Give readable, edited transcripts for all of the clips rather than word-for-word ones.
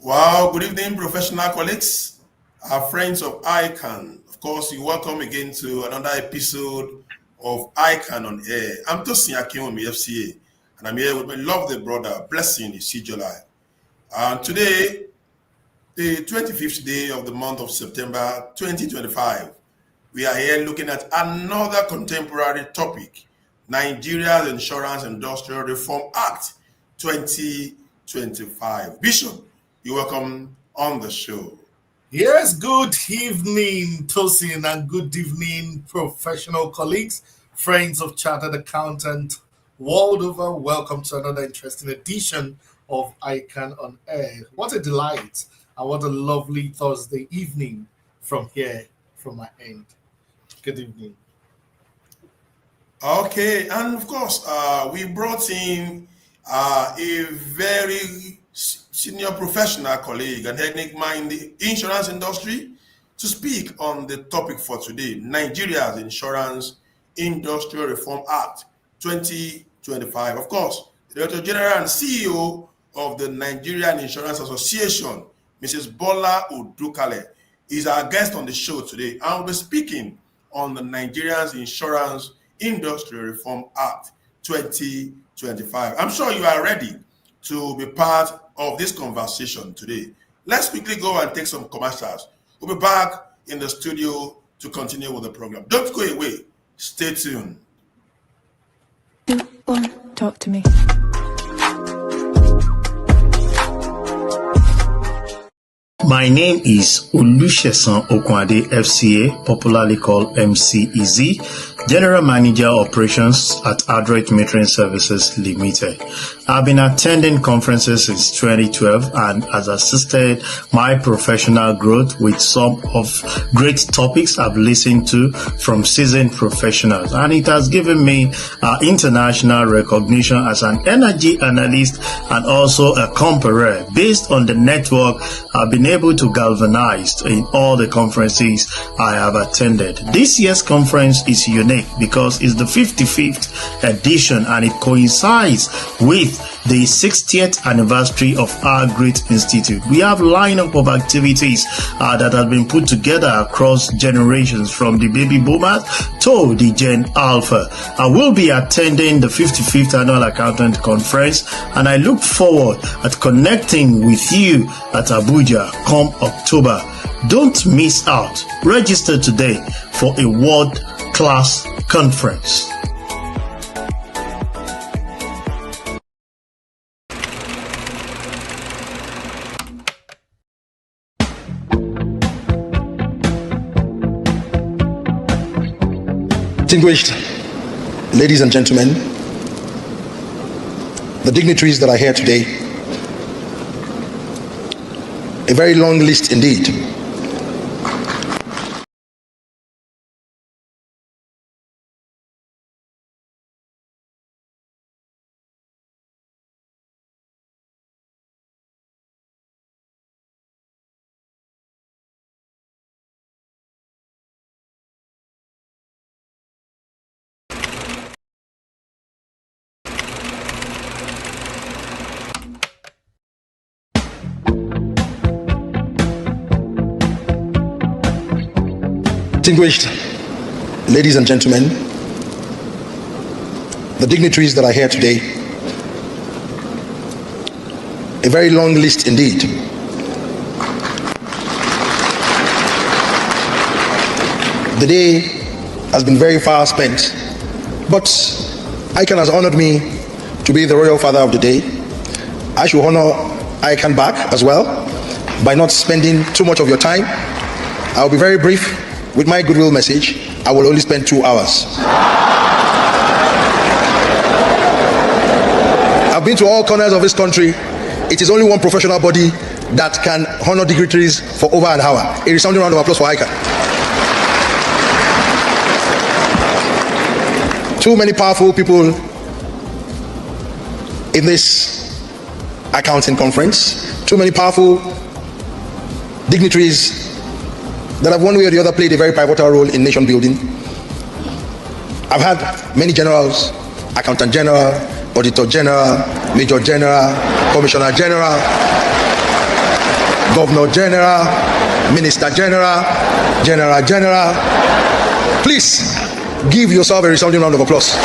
Wow, good evening, professional colleagues, our friends of ICAN. Of course, you're welcome again to another episode of ICAN On Air. I'm Tosin Akinwumi, FCA, and I'm here with my lovely brother, Blessing Isijolai. And today, the 25th day of the month of September 2025, we are here looking at another contemporary topic, Nigeria's Insurance Industrial Reform Act 2025. Bishop, you're welcome on the show. Yes, good evening, Tosin, and good evening, professional colleagues, friends of Chartered Accountant world over. Welcome to another interesting edition of ICAN On Air. What a delight and what a lovely Thursday evening from here, from my end. Good evening. Okay, and of course, we brought in a very senior professional colleague and enigma in the insurance industry to speak on the topic for today, Nigeria's Insurance Industrial Reform Act 2025. Of course, the Director General and CEO of the Nigerian Insurers Association, Mrs. Bola Odukale, is our guest on the show today, and we'll be speaking on the Nigeria's Insurance Industrial Reform Act 2025. I'm sure you are ready to be part of this conversation today. Let's quickly go and take some commercials. We'll be back in the studio to continue with the program. Don't go away. Stay tuned. Talk to me. My name is Olusesan Okwade, FCA, popularly called MCEZ, General Manager Operations at Adroit Metering Services Limited. I've been attending conferences since 2012 and has assisted my professional growth with some of great topics I've listened to from seasoned professionals, and it has given me international recognition as an energy analyst and also a comparer based on the network I've been able to galvanize in all the conferences I have attended. This year's conference is unique because it's the 55th edition and it coincides with the 60th anniversary of our great institute. We have a lineup of activities that have been put together across generations from the baby boomers to the Gen Alpha. I will be attending the 55th annual accountant conference and I look forward at connecting with you at Abuja come October. Don't miss out. Register today for a world-class conference. Distinguished ladies and gentlemen, the dignitaries that are here today, a very long list indeed. Distinguished ladies and gentlemen, the dignitaries that are here today, a very long list indeed. The day has been very far spent, but ICAN has honored me to be the royal father of the day. I should honor ICAN back as well by not spending too much of your time. I'll be very brief. with my Goodwill message, I will only spend 2 hours. I've been to all corners of this country. It is only one professional body that can honor dignitaries for over an hour. A resounding round of applause for ICAN. Too many powerful people in this accounting conference, too many powerful dignitaries that have one way or the other played a very pivotal role in nation building. I've had many generals, accountant general, auditor general, major general, commissioner general, governor general, minister general, general. Please give yourself a resounding round of applause.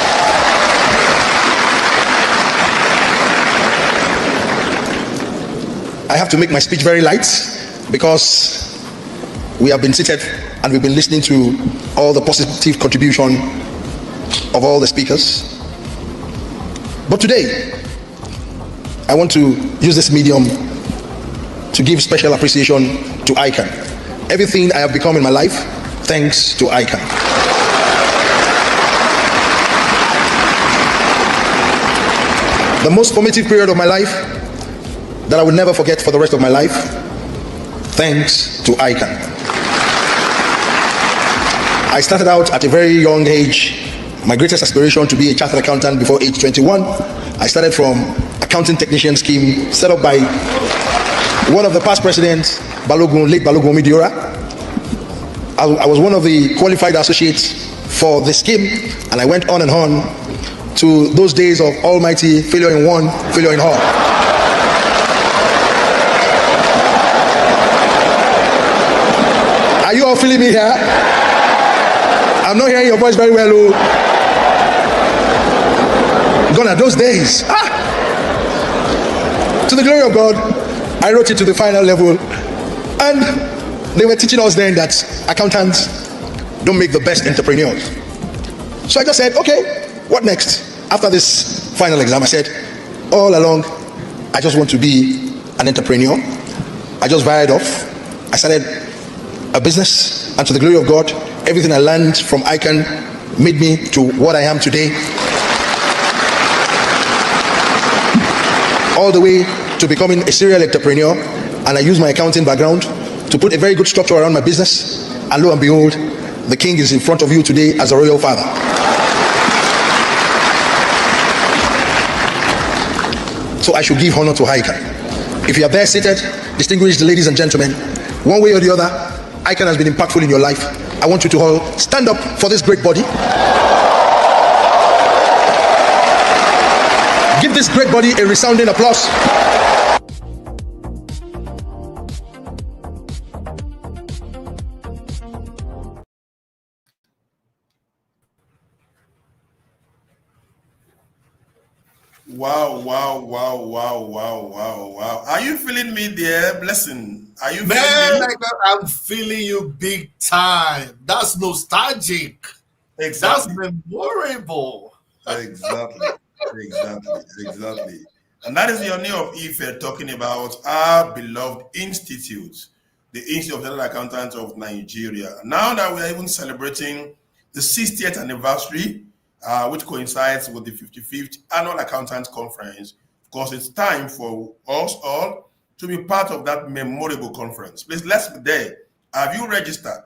I have to make my speech very light because we have been seated and we've been listening to all the positive contribution of all the speakers. But today, I want to use this medium to give special appreciation to ICAN. Everything I have become in my life, thanks to ICAN. The most formative period of my life that I will never forget for the rest of my life, thanks to ICAN. I started out at a very young age. My greatest aspiration to be a chartered accountant before age 21. I started from accounting technician scheme set up by one of the past presidents, late Balogun Midiora. I was one of the qualified associates for the scheme, and I went on and on to those days of almighty failure in one, failure in all. Are you all feeling me here? I'm not hearing your voice very well. Oh. Gone are those days. To the glory of God, I wrote it to the final level, and they were teaching us then that accountants don't make the best entrepreneurs. So I just said, okay, what next? After this final exam, I said, all along, I just want to be an entrepreneur. I just fired off. I started a business, and to the glory of God, everything I learned from ICAN made me to what I am today. All the way to becoming a serial entrepreneur, and I use my accounting background to put a very good structure around my business, and lo and behold, the king is in front of you today as a royal father. So I should give honor to ICAN. If you are there seated, distinguished ladies and gentlemen, one way or the other, ICAN has been impactful in your life. I want you to all stand up for this great body. Give this great body a resounding applause. Wow. Are you feeling me there? Blessing. Are you Man, feeling me? I'm feeling you big time. That's nostalgic. Exactly. That's memorable. Exactly. And that is the honor of Ife talking about our beloved institute, the Institute of Chartered Accountants of Nigeria. Now that we are even celebrating the 60th anniversary, which coincides with the 55th Annual Accountants Conference, of course, it's time for us all to be part of that memorable conference. Please, let's be there. Have you registered?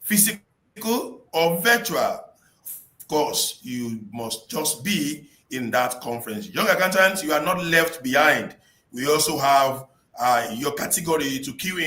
Physical or virtual? Of course, you must just be in that conference. Young accountants, you are not left behind. We also have your category to queue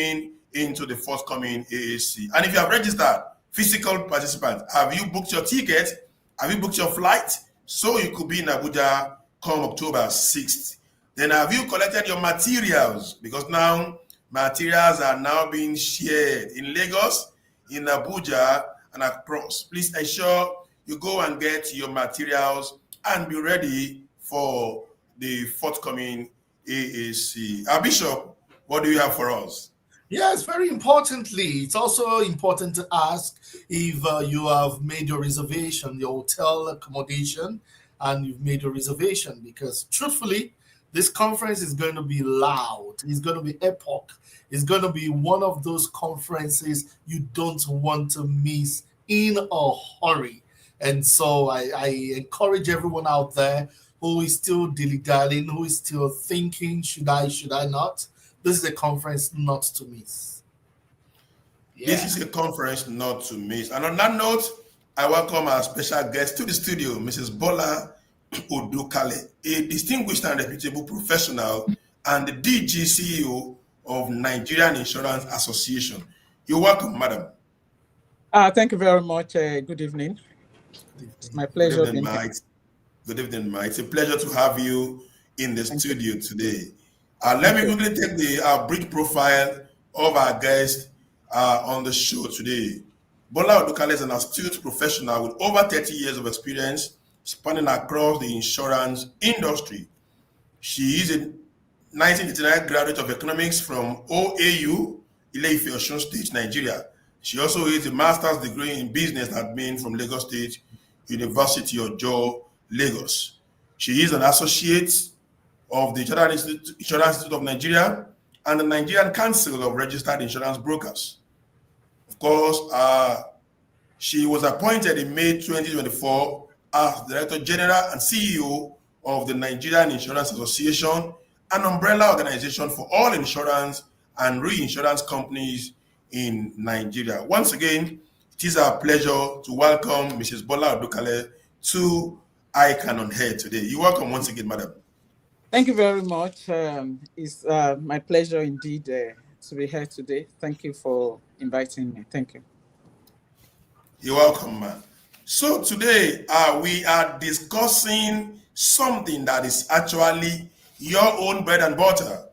into the forthcoming AAC. And if you have registered, physical participant, have you booked your ticket? Have you booked your flight? So you could be in Abuja come October 6th. Then have you collected your materials? Because now materials are now being shared in Lagos, in Abuja, and across. Please ensure you go and get your materials and be ready for the forthcoming AAC. Bishop, what do you have for us? Yes, very importantly, it's also important to ask if you have made your reservation, your hotel accommodation, and you've made your reservation, because truthfully, This conference is going to be loud. It's going to be epoch. It's going to be one of those conferences you don't want to miss in a hurry. And so I encourage everyone out there who is still dilly-dallying, who is still thinking, should I not? This is a conference not to miss. This is a conference not to miss. And on that note, I welcome our special guest to the studio, Mrs. Bola Odukale, a distinguished and reputable professional and the DG CEO of Nigerian Insurers Association. You're welcome, madam. Thank you very much. Good evening. It's my pleasure. Good evening, Mike. Good evening, Mike. It's a pleasure to have you in the studio today. Let me quickly take the brief profile of our guest on the show today. Bola Odukale is an astute professional with over 30 years of experience spanning across the insurance industry. She is a 1989 graduate of economics from OAU, Ile-Ife, Osun State, Nigeria. She also has a master's degree in business admin from Lagos State University, Ojo, Lagos. She is an associate of the Insurance Institute of Nigeria and the Nigerian Council of Registered Insurance Brokers. Of course, she was appointed in May 2024 as Director General and CEO of the Nigerian Insurers Association, an umbrella organization for all insurance and reinsurance companies in Nigeria. Once again, it is our pleasure to welcome Mrs. Bola Odukale to ICAN On Air today. You're welcome once again, madam. Thank you very much. It's my pleasure indeed to be here today. Thank you for inviting me. Thank you. You're welcome, man. So today we are discussing something that is actually your own bread and butter.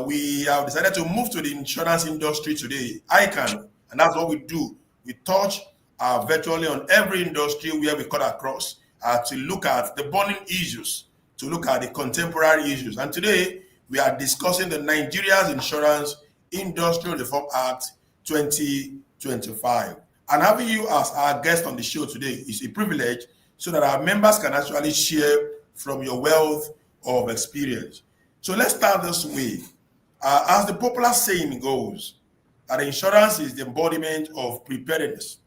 We have decided to move to the insurance industry today, ICAN, and that's what we do. We touch virtually on every industry where we cut across to look at the burning issues, to look at the contemporary issues. And today we are discussing the Nigeria's Insurance Industrial Reform Act 2025. And having you as our guest on the show today is a privilege so that our members can actually share from your wealth of experience. So let's start this way. As the popular saying goes, that insurance is the embodiment of preparedness,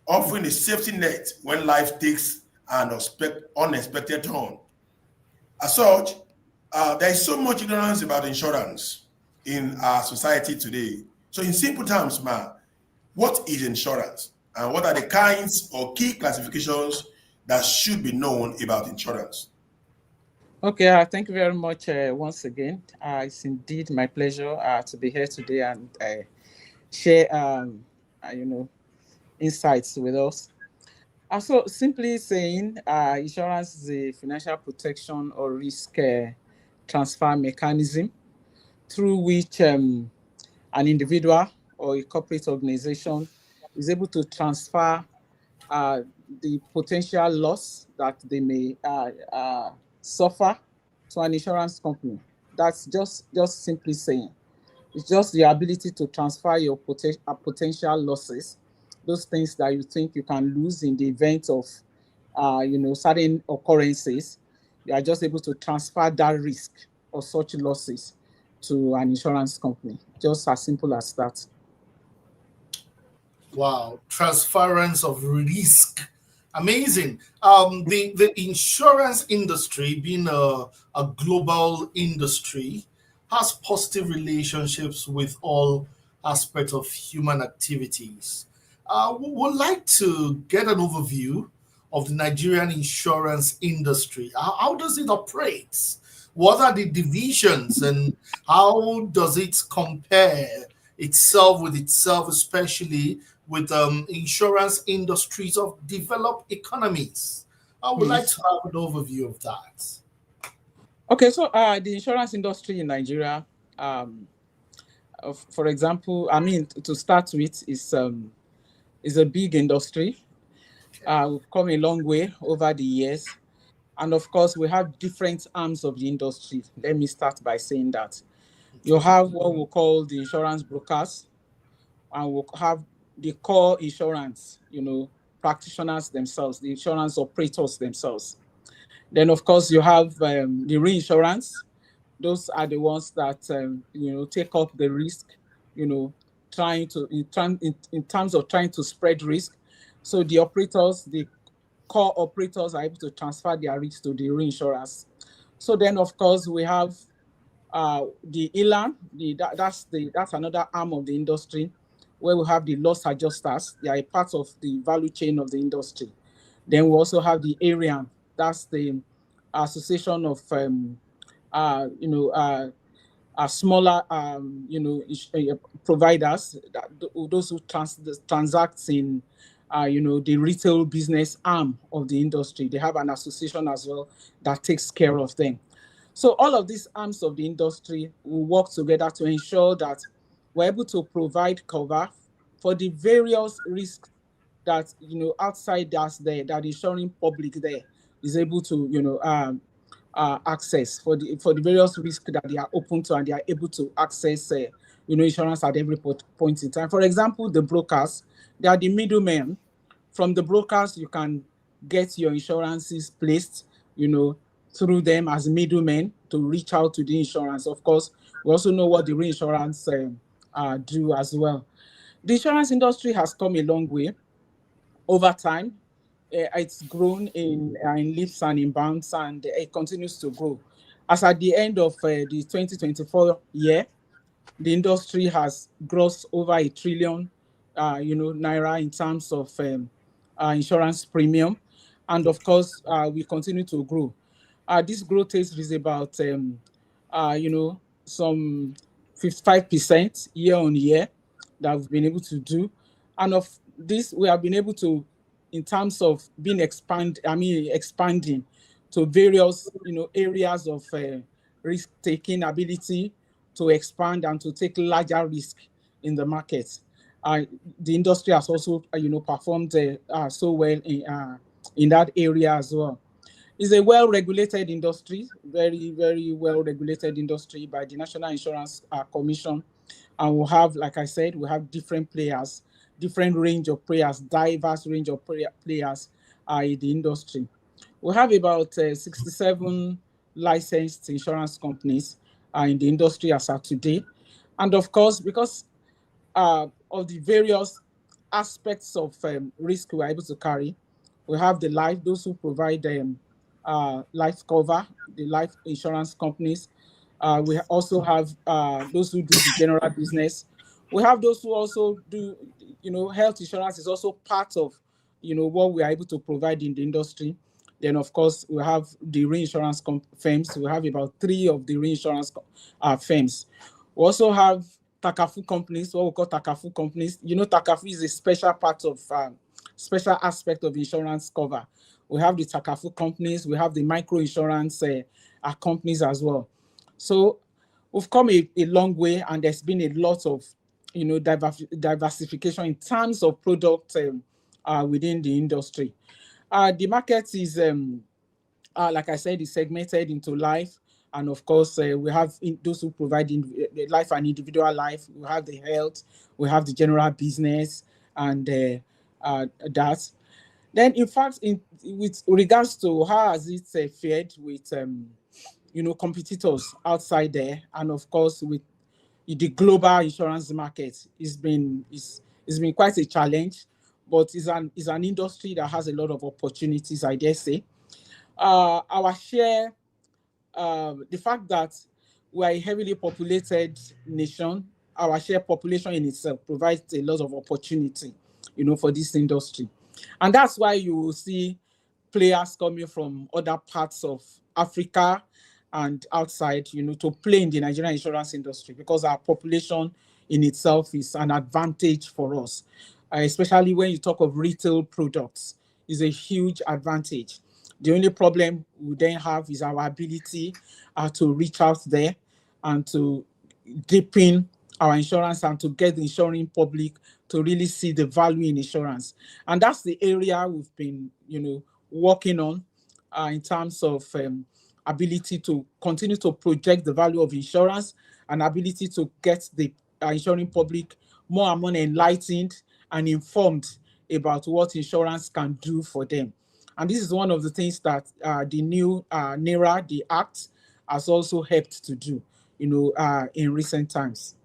offering a safety net when life takes an unexpected turn. As such, there is so much ignorance about insurance in our society today. So in simple terms, what is insurance? And what are the kinds or key classifications that should be known about insurance? Okay, thank you very much once again. It's indeed my pleasure to be here today and share, insights with us. So simply saying, insurance is a financial protection or risk transfer mechanism through which an individual or a corporate organization is able to transfer the potential loss that they may suffer to an insurance company. That's just simply saying. It's just the ability to transfer your potential losses, those things that you think you can lose in the event of certain occurrences. You are just able to transfer that risk or such losses to an insurance company. Just as simple as that. Wow, transference of risk. Amazing. The insurance industry, being a global industry, has positive relationships with all aspects of human activities. We would like to get an overview of the Nigerian insurance industry. How does it operate? What are the divisions and how does it compare itself with itself, especially with insurance industries of developed economies? I would like to have an overview of that. Okay, so the insurance industry in Nigeria, for example, to start with, is a big industry. We've come a long way over the years. And of course, we have different arms of the industry. Let me start by saying that. You have what we call the insurance brokers, and we'll have the core insurance, practitioners themselves, the insurance operators themselves. Then, of course, you have the reinsurance. Those are the ones that take up the risk, trying to in terms of trying to spread risk. So the operators, the core operators, are able to transfer their risk to the reinsurers. So then, of course, we have the ILAN. That's another arm of the industry, where we have the loss adjusters. They are a part of the value chain of the industry. Then we also have the ARIAN. That's the association of smaller providers, those who transact in the retail business arm of the industry. They have an association as well that takes care of them. So all of these arms of the industry will work together to ensure that we're able to provide cover for the various risks that outside us there, that the insuring public there is able to access, for the various risks that they are open to, and they are able to access insurance at every point in time. For example, the brokers, they are the middlemen. From the brokers, you can get your insurances placed, through them as middlemen to reach out to the insurance. Of course, we also know what the reinsurance do as well. The insurance industry has come a long way over time. It's grown in leaps and in bounds, and it continues to grow. As at the end of the 2024 year, the industry has grossed over $1 trillion, naira in terms of insurance premium, and of course, we continue to grow. This growth rate is about, some 55% year on year that we've been able to do, and of this, we have been able to, in terms of being expanding to various, areas of risk-taking ability to expand and to take larger risk in the market. The industry has also, performed so well in that area as well. It's a well-regulated industry, very, very well-regulated industry by the National Insurance Commission. And we'll have, like I said, we have different players, different range of players, diverse range of players in the industry. We have about 67 licensed insurance companies in the industry as of today. And of course, because of the various aspects of risk we're able to carry, we have the life, those who provide life cover, the life insurance companies. We also have those who do the general business. We have those who also do, health insurance is also part of, what we are able to provide in the industry. Then, of course, we have the reinsurance firms. We have about 3 of the reinsurance firms. We also have Takafu companies, what we call Takafu companies. Takafu is a special part of, special aspect of insurance cover. We have the Takafu companies. We have the micro insurance companies as well. So we've come a long way, and there's been a lot of, diversification in terms of product within the industry. The market is, like I said, is segmented into life. And of course, we have those who provide life and individual life. We have the health, we have the general business, and that. Then, in fact, with regards to how has it fared with, competitors outside there, and of course, with the global insurance market, it's been quite a challenge, but it's an industry that has a lot of opportunities, I dare say. Our share, the fact that we are a heavily populated nation, our share population in itself provides a lot of opportunity, for this industry. And that's why you will see players coming from other parts of Africa and outside, to play in the Nigerian insurance industry, because our population in itself is an advantage for us, especially when you talk of retail products, is a huge advantage. The only problem we then have is our ability to reach out there and to deepen our insurance and to get the insuring public to really see the value in insurance. And that's the area we've been, working on in terms of ability to continue to project the value of insurance and ability to get the insuring public more and more enlightened and informed about what insurance can do for them. And this is one of the things that the new NERA, the Act, has also helped to do, in recent times.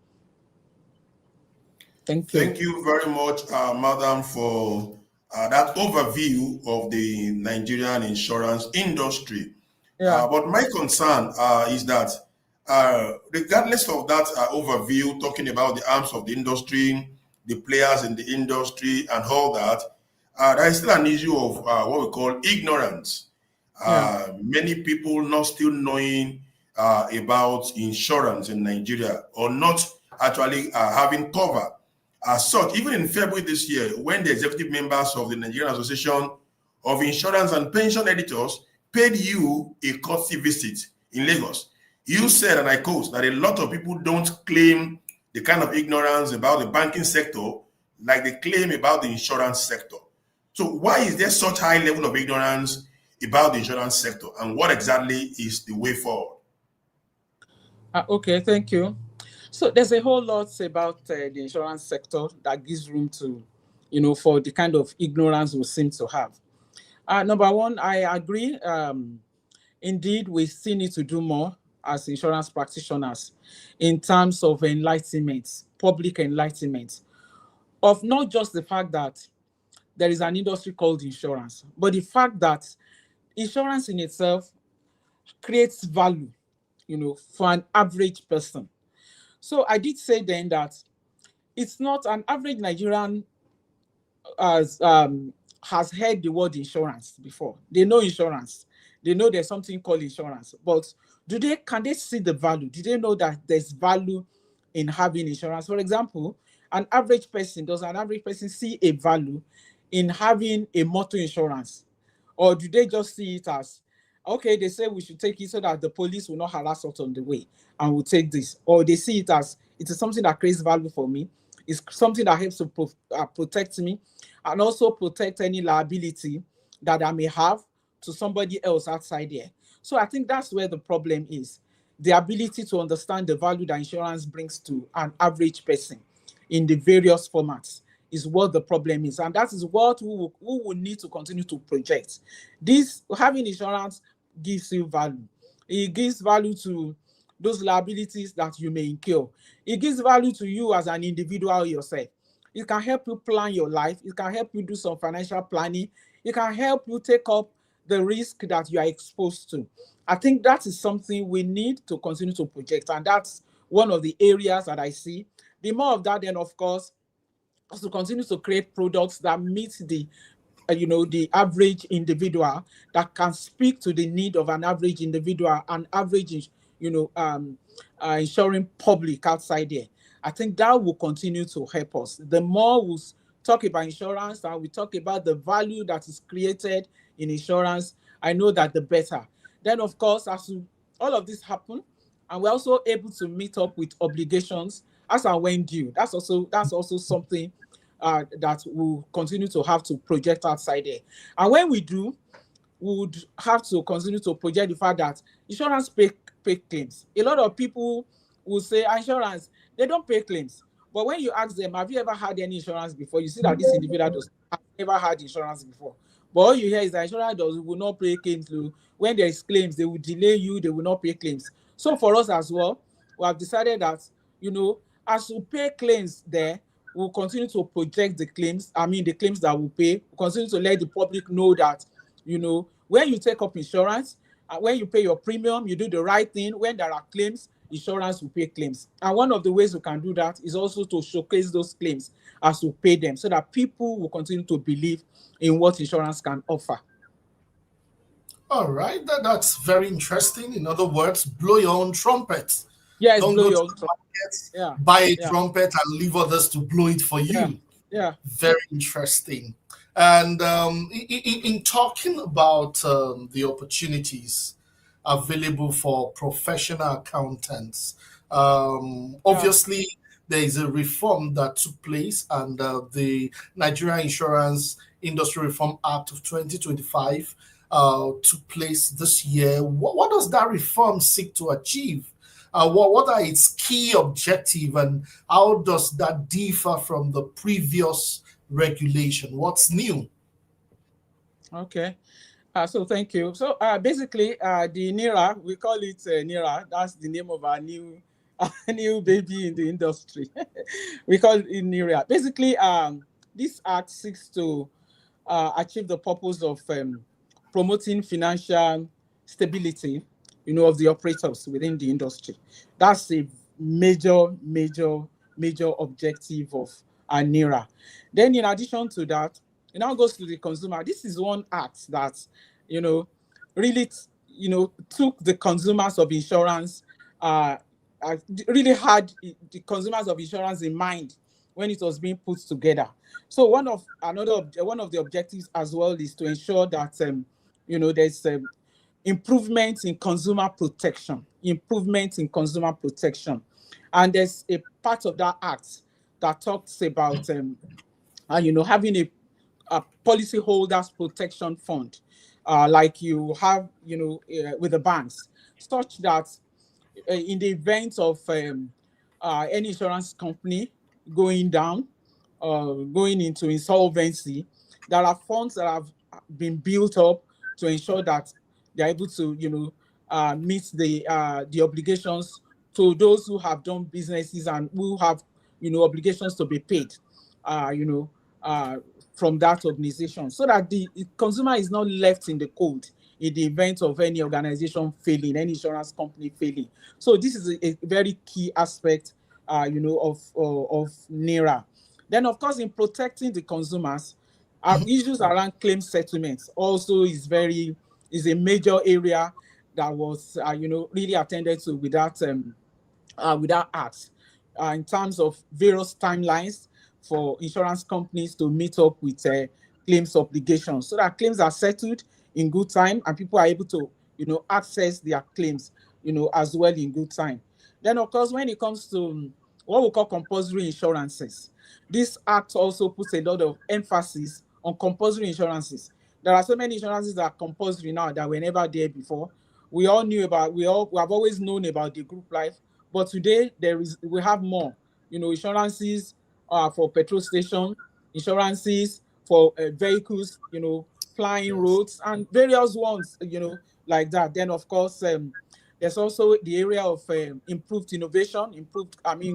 Thank you. Thank you very much, Madam, for that overview of the Nigerian insurance industry. Yeah. But my concern is that regardless of that overview, talking about the arms of the industry, the players in the industry, and all that, there is still an issue of what we call ignorance. Many people not still knowing about insurance in Nigeria, or not actually having cover. As such, even in February this year, when the executive members of the Nigerian Association of Insurance and Pension Editors paid you a courtesy visit in Lagos, you said, and I quote, that a lot of people don't claim the kind of ignorance about the banking sector like they claim about the insurance sector. So why is there such high level of ignorance about the insurance sector, and what exactly is the way forward? Okay, thank you. So there's a whole lot about the insurance sector that gives room to, for the kind of ignorance we seem to have. Number one, I agree. Indeed, we still need to do more as insurance practitioners in terms of enlightenment, public enlightenment, of not just the fact that there is an industry called insurance, but the fact that insurance in itself creates value, for an average person. So I did say then that it's not an average Nigerian has heard the word insurance before. They know insurance. They know there's something called insurance. But can they see the value? Do they know that there's value in having insurance? For example, does an average person see a value in having a motor insurance? Or do they just see it as, okay, they say we should take it so that the police will not harass us on the way, and we'll take this? Or they see it as, it is something that creates value for me. It's something that helps to protect me, and also protect any liability that I may have to somebody else outside there. So I think that's where the problem is. The ability to understand the value that insurance brings to an average person in the various formats is what the problem is. And that is what we will need to continue to project. Having insurance gives you value. It gives value to those liabilities that you may incur. It gives value to you as an individual yourself. It can help you plan your life. It can help you do some financial planning. It can help you take up the risk that you are exposed to. I think that is something we need to continue to project. And that's one of the areas that I see. The more of that, then, of course, is to continue to create products that meet the average individual, that can speak to the need of an average individual, an average, insuring public outside there. I think that will continue to help us. The more we talk about insurance and we talk about the value that is created in insurance, I know that the better. Then, of course, as all of this happen, and we're also able to meet up with obligations as and when due. That's also something that we'll continue to have to project outside there. And when we do, we would have to continue to project the fact that insurance pay claims. A lot of people will say insurance, they don't pay claims. But when you ask them, have you ever had any insurance before? You see that this individual has never had insurance before. But all you hear is that insurance will not pay claims. When there is claims, they will delay you, they will not pay claims. So for us as well, we have decided that, as we pay claims there, we'll continue to project the claims that we pay. We'll continue to let the public know that, when you take up insurance, when you pay your premium, you do the right thing. When there are claims, insurance will pay claims. And one of the ways we can do that is also to showcase those claims as we pay them, so that people will continue to believe in what insurance can offer. All right, that's very interesting. In other words, blow your own trumpet. Yes, don't blow go your to own the market, yeah. buy a trumpet and leave others to blow it for you. Yeah. Very interesting. And in talking about the opportunities available for professional accountants, obviously there is a reform that took place, and the Nigerian Insurance Industry Reform Act of 2025 took place this year. What does that reform seek to achieve? What are its key objectives, and how does that differ from the previous regulation? What's new? Okay. So thank you. So basically, the NIRA, we call it NIRA. That's the name of our new new baby in the industry. We call it NIRA. Basically, this act seeks to achieve the purpose of promoting financial stability, of the operators within the industry. That's a major objective of NIRA. Then, in addition to that, it now goes to the consumer. This is one act that, really, took the consumers of insurance, really had the consumers of insurance in mind when it was being put together. So one of the objectives as well is to ensure that there's improvement in consumer protection, and there's a part of that act that talks about having a policyholders protection fund, like you have with the banks, such that in the event of any insurance company going down, going into insolvency, there are funds that have been built up to ensure that they're able to, meet the obligations to those who have done businesses and who have, obligations to be paid, from that organization, so that the consumer is not left in the cold in the event of any organization failing, any insurance company failing. So this is a very key aspect, of NIRA. Then, of course, in protecting the consumers, issues around claim settlements also is a major area that was, really attended to with that act, in terms of various timelines for insurance companies to meet up with claims obligations, so that claims are settled in good time and people are able to, access their claims, as well in good time. Then, of course, when it comes to what we call compulsory insurances, this act also puts a lot of emphasis on compulsory insurances. There are so many insurances that are compulsory now that were never there before. We have always known about the group life, but today we have more, insurances for petrol station, insurances for vehicles, flying roads, and various ones, like that. Then, of course, there's also the area of improved innovation,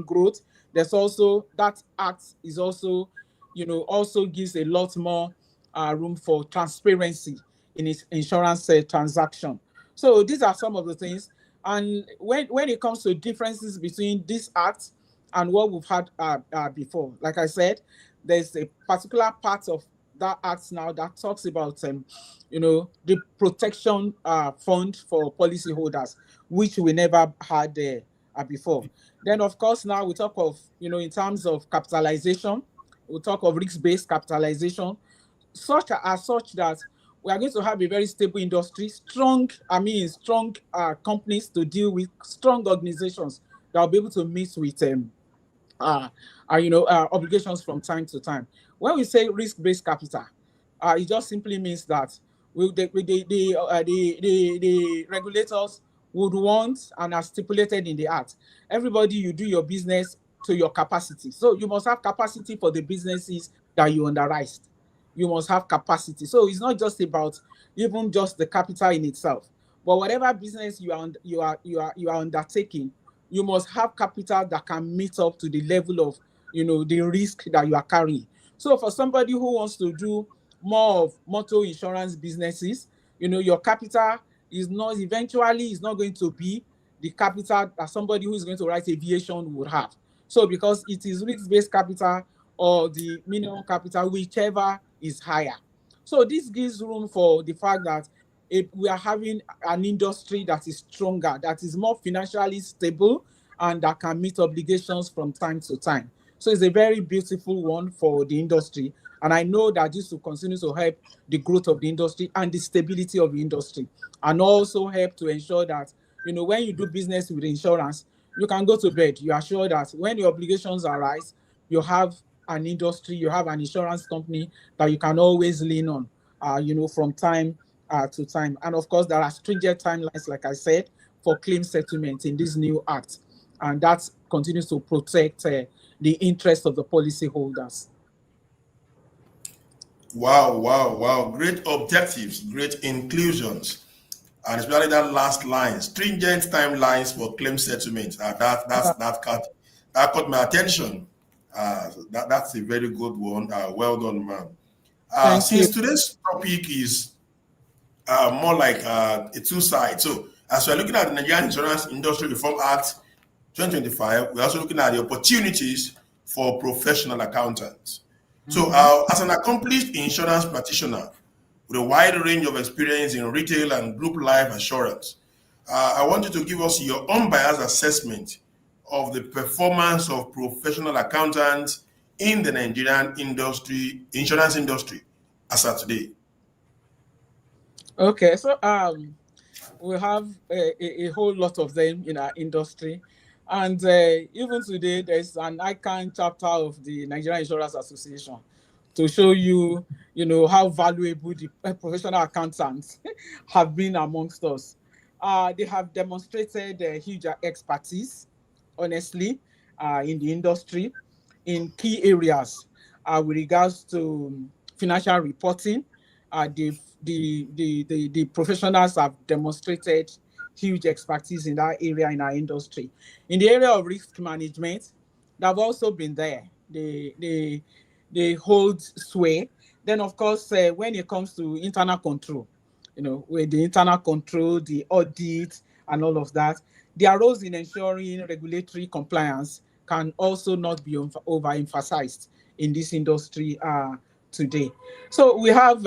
growth. There's also that act is also, also gives a lot more room for transparency in its insurance transaction. So these are some of the things. And when it comes to differences between this act and what we've had before, like I said, there's a particular part of that act now that talks about the protection fund for policyholders, which we never had before. Then, of course, now we talk of, in terms of capitalization, we talk of risk-based capitalization, such that we are going to have a very stable industry, strong companies to deal with, strong organizations that will be able to meet with obligations from time to time. When we say risk-based capital, it just simply means that the regulators would want, and are stipulated in the act, everybody, you do your business to your capacity. So you must have capacity for the businesses that you underwrite. You must have capacity. So it's not just about even just the capital in itself, but whatever business you are undertaking, you must have capital that can meet up to the level of the risk that you are carrying. So for somebody who wants to do more of motor insurance businesses, your capital is not going to be the capital that somebody who is going to write aviation would have. So because it is risk-based capital or the minimum capital, whichever is higher. So this gives room for the fact that we are having an industry that is stronger, that is more financially stable, and that can meet obligations from time to time. So it's a very beautiful one for the industry. And I know that this will continue to help the growth of the industry and the stability of the industry, and also help to ensure that, when you do business with insurance, you can go to bed. You are sure that when your obligations arise, you have an industry, you have an insurance company that you can always lean on, from time to time. And of course, there are stringent timelines, like I said, for claim settlement in this new act. And that continues to protect the interest of the policyholders. Wow, wow, wow. Great objectives, great inclusions, and especially that last line, stringent timelines for claim settlement. That caught my attention. That's a very good one. Well done, man. Thank you. Since today's topic is more like a two sides, so as we're looking at the Nigerian Insurance Industry Reform Act 2025, we're also looking at the opportunities for professional accountants. So, as an accomplished insurance practitioner with a wide range of experience in retail and group life assurance, I want you to give us your unbiased assessment of the performance of professional accountants in the Nigerian insurance industry as of today. Okay, so we have a whole lot of them in our industry, and even today there's an ICAN chapter of the Nigerian Insurers Association to show you, how valuable the professional accountants have been amongst us. They have demonstrated huge expertise, honestly, in the industry, in key areas with regards to financial reporting. The professionals have demonstrated huge expertise in that area in our industry. In the area of risk management, they've also been there. They hold sway. Then, of course, when it comes to internal control, with the internal control, the audit, and all of that, their roles in ensuring regulatory compliance can also not be overemphasized in this industry today. So we have,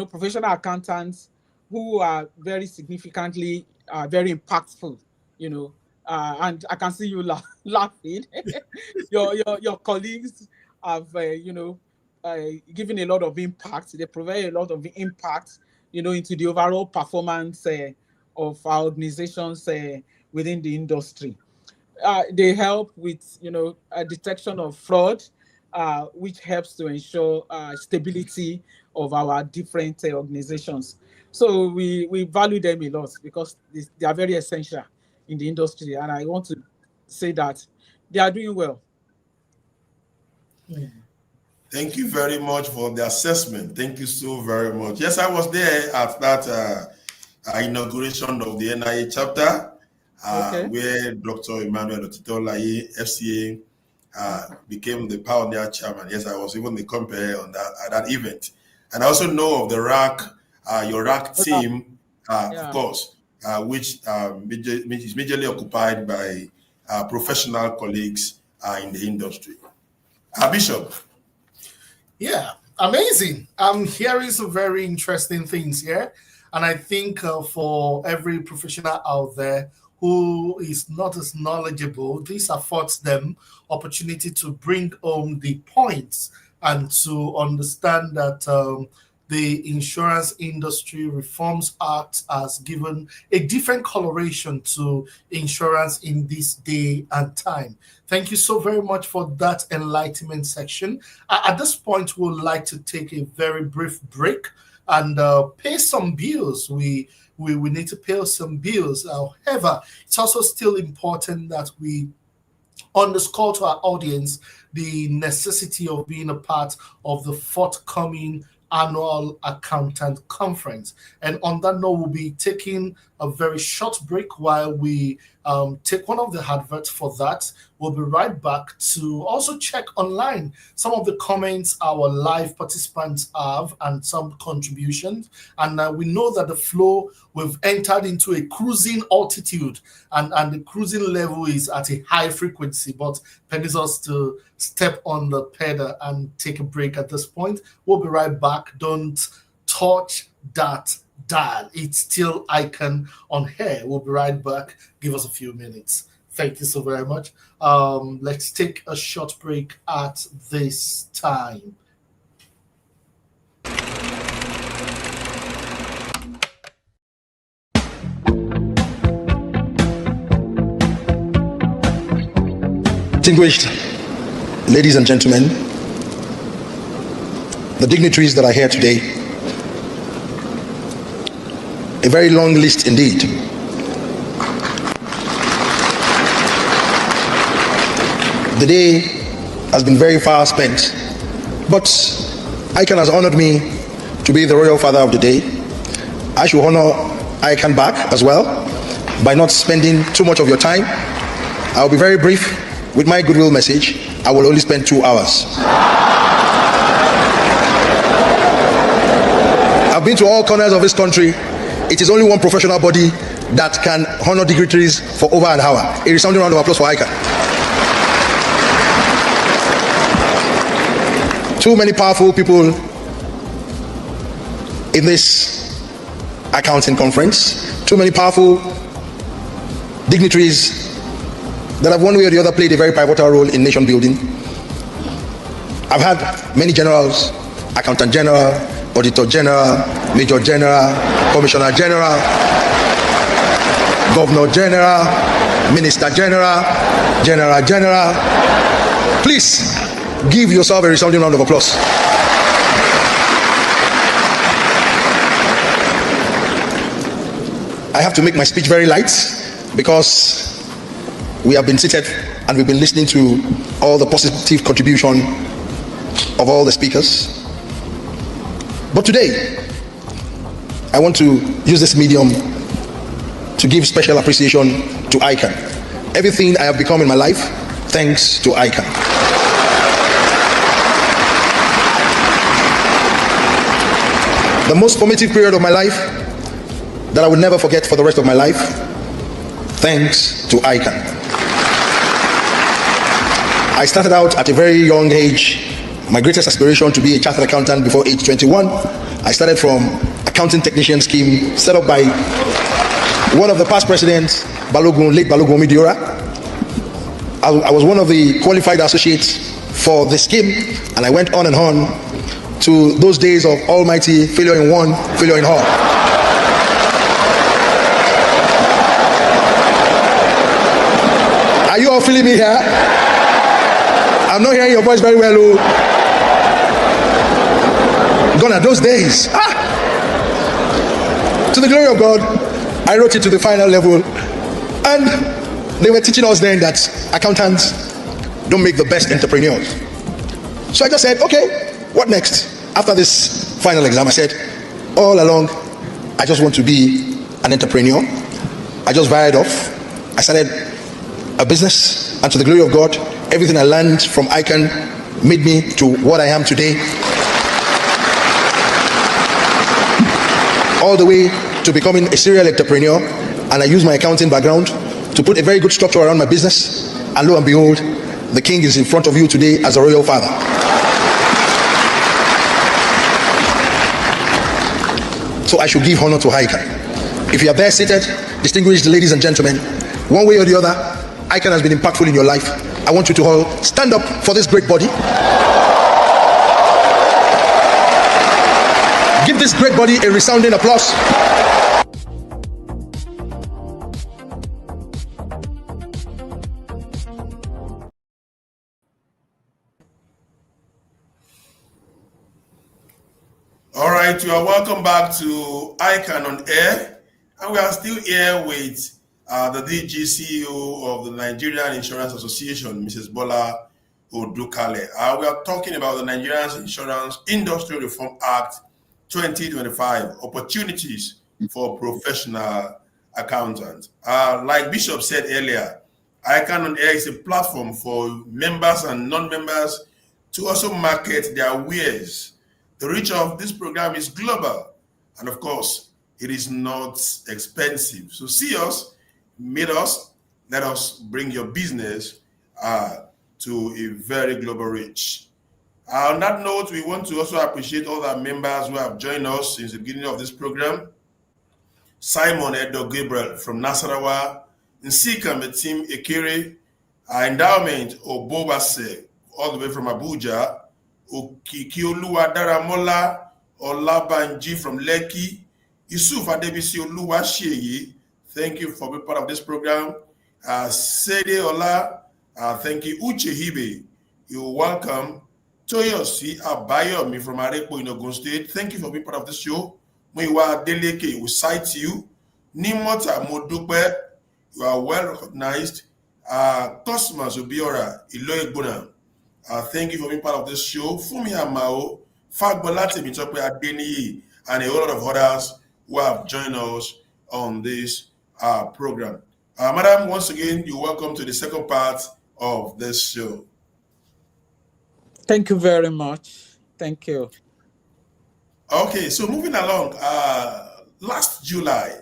professional accountants who are very significantly, very impactful, and I can see you laughing. your colleagues have, given a lot of impact. They provide a lot of impact, into the overall performance of our organizations within the industry. They help with, a detection of fraud, which helps to ensure stability of our different organizations. So we value them a lot because they are very essential in the industry, and I want to say that they are doing well. Thank you very much for the assessment. Thank you so very much. Yes, I was there at that inauguration of the NIA chapter, where Dr. Emmanuel Otitolaye, FCA, became the pioneer chairman. Yes, I was even the compere on at that event. And I also know of the RAC, your RAC team, of course, which is majorly occupied by professional colleagues in the industry. Bishop. Yeah, amazing. I'm hearing some very interesting things here. And I think for every professional out there who is not as knowledgeable, this affords them opportunity to bring home the points and to understand that the Insurance Industry Reforms Act has given a different coloration to insurance in this day and time. Thank you so very much for that enlightenment section. At this point, we would like to take a very brief break and pay some bills. We need to pay some bills. However, it's also still important that we underscore to our audience the necessity of being a part of the forthcoming annual accountant conference. And on that note, we'll be taking a very short break while we take one of the adverts for that. We'll be right back to also check online some of the comments our live participants have and some contributions. And we know that the flow, we've entered into a cruising altitude and the cruising level is at a high frequency, but permits us to step on the pedal and take a break at this point. We'll be right back. Don't touch that dial. It's still ICAN on Air. We'll be right back. Give us a few minutes. Thank you so very much. Let's take a short break at this time. Distinguished ladies and gentlemen, the dignitaries that are here today, a very long list indeed. The day has been very far spent, but ICAN has honored me to be the royal father of the day. I should honor ICAN back as well by not spending too much of your time. I'll be very brief with my Goodwill message. I will only spend 2 hours. I've been to all corners of this country. It is only one professional body that can honor dignitaries for over an hour. A resounding round of applause for ICAN. Too many powerful people in this accounting conference, too many powerful dignitaries that have one way or the other played a very pivotal role in nation building. I've had many generals, accountant general, auditor general, major general, commissioner general, governor general, minister general, general. Please give yourself a resounding round of applause. I have to make my speech very light because we have been seated and we've been listening to all the positive contribution of all the speakers. But today, I want to use this medium to give special appreciation to ICAN. Everything I have become in my life, thanks to ICAN. The most formative period of my life that I will never forget for the rest of my life, thanks to ICAN. I started out at a very young age. My greatest aspiration to be a chartered accountant before age 21. I started from accounting technician scheme set up by one of the past presidents, late Balogun Midiora. I was one of the qualified associates for the scheme, and I went on and on to those days of almighty failure in one, failure in all. Are you all feeling me here? I'm not hearing your voice very well. Oh. Gone are those days. To the glory of God, I wrote it to the final level, and they were teaching us then that accountants don't make the best entrepreneurs. So I just said, okay, what next? After this final exam, I said, all along, I just want to be an entrepreneur. I just fired off. I started a business, and to the glory of God, everything I learned from ICAN made me to what I am today. All the way to becoming a serial entrepreneur, and I use my accounting background to put a very good structure around my business, and lo and behold, the king is in front of you today as a royal father. So I should give honor to ICAN. If you are there seated, distinguished ladies and gentlemen, one way or the other, ICAN has been impactful in your life. I want you to all stand up for this great body. Give this great body a resounding applause. All right, you are welcome back to ICAN On Air, and we are still here with the DG CEO of the Nigerian Insurers Association, Mrs. Bola Odukale. We are talking about the Nigerian Insurance Industry Reform Act 2025, opportunities for professional accountants. Like Bishop said earlier, ICAN On Air is a platform for members and non-members to also market their wares. The reach of this program is global, and of course, it is not expensive. So see us, meet us, let us bring your business to a very global reach. On that note, we want to also appreciate all our members who have joined us since the beginning of this program. Simon Edo Gabriel from Nasarawa, Nsika Metim Ekere, Endowment Obobase, all the way from Abuja, Okikioluwa Daramola Olabanji from Lekki, Yusuf Adebisi Oluwasheye, thank you for being part of this program. Sede Ola, thank you. Uche Hibe, you're welcome. Toyosi Abayomi from Arepo in Ogun State, thank you for being part of this show. Muiwa Deleke, we cite you. Nimota Modupe, you are well recognized. Cosmas Obiora, Iloegbona, thank you for being part of this show. Fumi Amao, Bola Odukale, and a whole lot of others who have joined us on this program. Madam, once again, you're welcome to the second part of this show. Thank you very much. Thank you. Okay, so moving along, last July,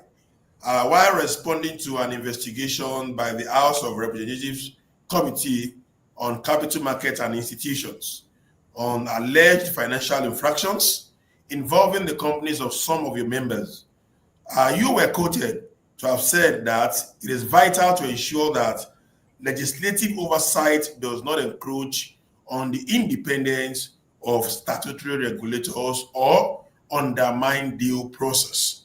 while responding to an investigation by the House of Representatives Committee on Capital Markets and Institutions on alleged financial infractions involving the companies of some of your members, you were quoted to have said that it is vital to ensure that legislative oversight does not encroach on the independence of statutory regulators or undermine due process.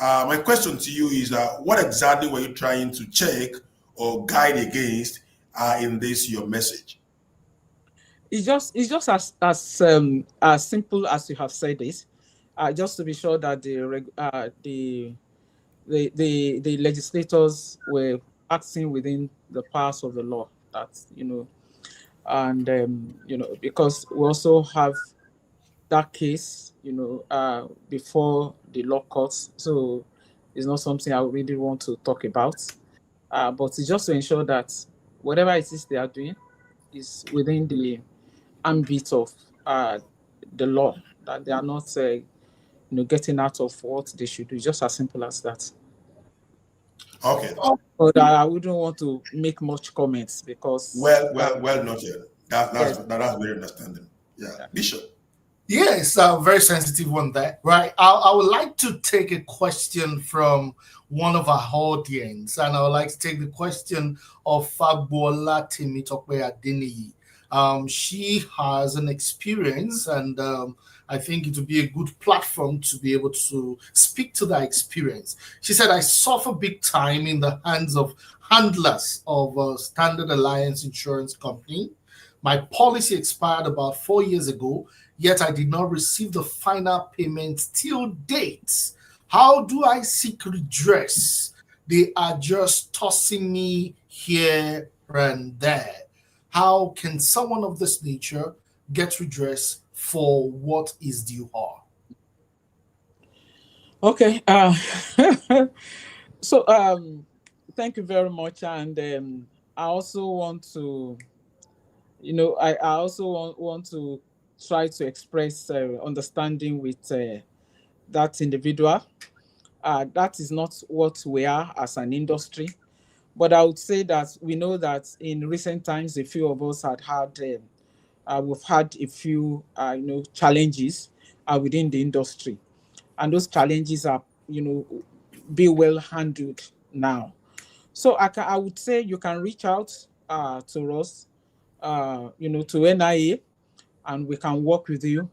My question to you is, what exactly were you trying to check or guide against in this your message? It's just as simple as you have said this. Just to be sure that the legislators were acting within the powers of the law. That's and because we also have that case, before the law courts. So it's not something I really want to talk about. But it's just to ensure that whatever it is they are doing is within the ambit of the law, that they are not, getting out of what they should do. Just as simple as that. Okay. But I wouldn't want to make much comments because. Well noted. That's very understanding. Yeah. Bishop. Yes, very sensitive one there, right? I would like to take a question from one of our audience, and I would like to take the question of Bola Odukale. She has an experience, and I think it would be a good platform to be able to speak to that experience. She said, I suffer big time in the hands of handlers of Standard Alliance Insurance Company. My policy expired about 4 years ago, yet I did not receive the final payment till date. How do I seek redress? They are just tossing me here and there. How can someone of this nature get redress for what is due her? Okay. So thank you very much. And I also want to, I also want to try to express understanding with that individual. That is not what we are as an industry. But I would say that we know that in recent times, a few of us we've had a few, challenges within the industry, and those challenges are, be well handled now. So I would say you can reach out to us, to NIA, and we can work with you